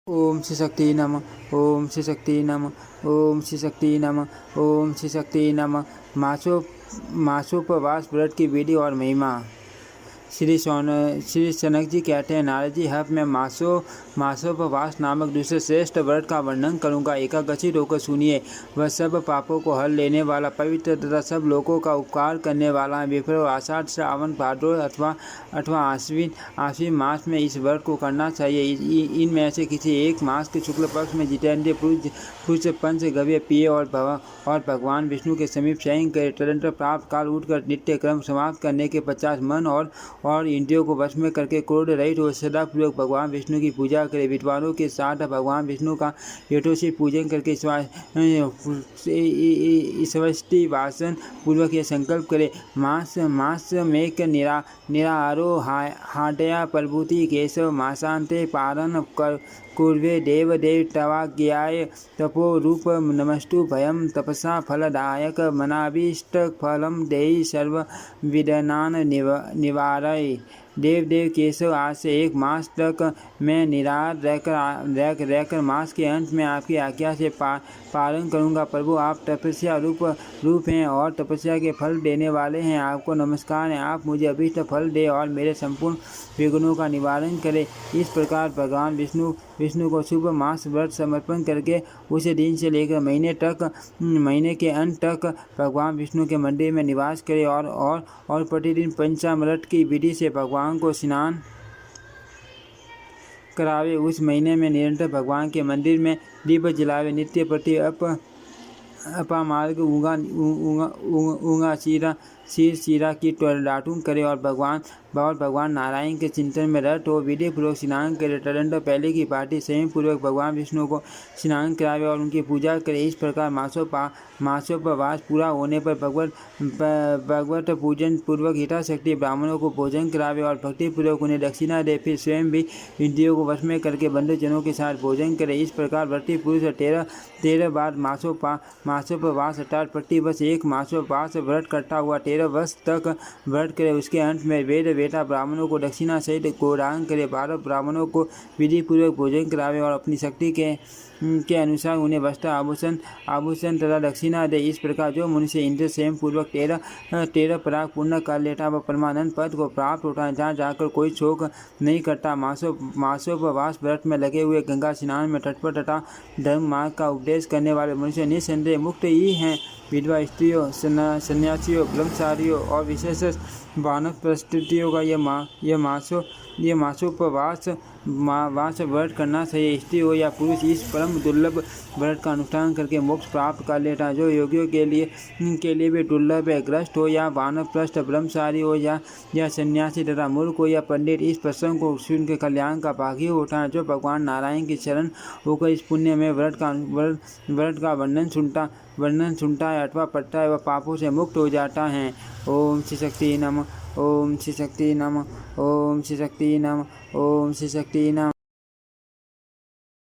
ओम श्री शक्ति नमः। ओम श्री शक्ति नमः। ओम श्री शक्ति नमः। ओम श्री शक्ति नमः। मासोपवास व्रत की विधि और महिमा। श्री सनक जी कहते हैं, नारद जी, अब मैं मासोपवास नामक दूसरे श्रेष्ठ व्रत का वर्णन करूंगा। एकाग्रचित होकर सुनिए। वह सब पापों को हल लेने वाला, पवित्र तथा सब लोगों का उपकार करने वाला है। विप्र, आषाढ़, श्रावण, भाद्र अथवा आश्विन मास में इस व्रत को करना चाहिए। इनमें से किसी एक मास के शुक्ल पक्ष में जितेंद्रिय पुरुष पंच गव्य पिए और भगवान विष्णु के समीप शयन करे। तदंतर प्राप्त काल उठकर नित्य क्रम समाप्त करने के 50 मन और इंद्रियों को वश में करके क्रोध रहित हो सदापूर्वक भगवान विष्णु की पूजा करे। विद्वानों के साथ भगवान विष्णु का यथोचित पूजन करके स्वस्ति वासन पूर्वक यह संकल्प करे, मास मेक निरारो हाटया प्रभुति केशव मासांते पारन कुर्वे देव तवाज्ञाय तपो रूप नमस्तु भयम तपसा फलदायक मनाभीष्ट फलम देहि सर्व विदनान निवारय। देव केशव, आज से 1 मास तक मैं निराहार रहकर मास के अंत में आपकी आज्ञा से पालन करूंगा। प्रभु, आप तपस्या रूप हैं और तपस्या के फल देने वाले हैं। आपको नमस्कार है। आप मुझे अभीष्ट फल दे और मेरे संपूर्ण विघ्नों का निवारण करें। इस प्रकार भगवान विष्णु को शुभ मास व्रत समर्पण करके उसे दिन से लेकर महीने के अंत तक भगवान विष्णु के मंदिर में निवास करें और प्रतिदिन पंचामृत की विधि से भगवान को स्नान करावे। उस महीने में निरंतर भगवान के मंदिर में दीप जलावे। नित्य प्रति अपामार्ग ऊँगा चीरा की डाटूं करे और भगवान नारायण के चिंतन में रत हो विधि पूर्वक स्नान करे। तदंतर पहले की पार्टी स्वयं पूर्वक भगवान विष्णु को स्नान करावे और उनकी पूजा करे। इस प्रकार मासोपवास पूरा होने पर भगवत पूजन पूर्वक यथाशक्ति ब्राह्मणों को भोजन करावे और भक्ति पूर्वक उन्हें दक्षिणा दे। फिर स्वयं भी इंद्रियों को वश में करके बंधुजनों के साथ भोजन करे। इस प्रकार व्रती पुरुष 13 बार मासोपवास अर्थात प्रतिवर्ष 1 मासोपवास व्रत करता हुआ 13 वर्ष तक व्रत करे। उसके अंत में वेद वेता ब्राह्मणों को दक्षिणा सहित गोदान करे। 12 ब्राह्मणों को विधि पूर्वक भोजन करावे और अपनी शक्ति के अनुसार उन्हें वस्त्र आभूषण तथा दक्षिणा दे। इस प्रकार जो मनुष्य इंद्र स्वयं पूर्वक 13 पराग पूर्ण कर लेता वह परमानंद पद को प्राप्त होता है, जहाँ जाकर कोई शोक नहीं करता। मासोपवास व्रत में लगे हुए गंगा स्नान में तत्पर तथा धर्म मार्ग का उपदेश करने वाले मनुष्य निस्संदेह मुक्त ही हैं। विधवा स्त्रियों, सन्यासियों, ब्रह्मचारियों और विशेष वानप्रस्थितियों का यह मासोपवास व्रत करना चाहिए। स्त्री हो या पुरुष इस परम दुर्लभ व्रत का अनुष्ठान करके मोक्ष प्राप्त कर लेता है, जो योगियों के लिए भी दुर्लभ है। ग्रस्त हो या वानप्रस्थ, ब्रह्मचारी हो या सन्यासी तथा मूर्ख हो या पंडित, इस प्रसंग को सुन के कल्याण का भागी होता है। जो भगवान नारायण की शरण होकर इस पुण्य में व्रत का वर्णन सुनता है अथवा पढ़ता है, वह पापों से मुक्त हो जाता है। ओम श्री शक्ति नमः। ओम श्री शक्ति नमः। ओम श्री शक्ति नमः। ओम श्री शक्ति नमः।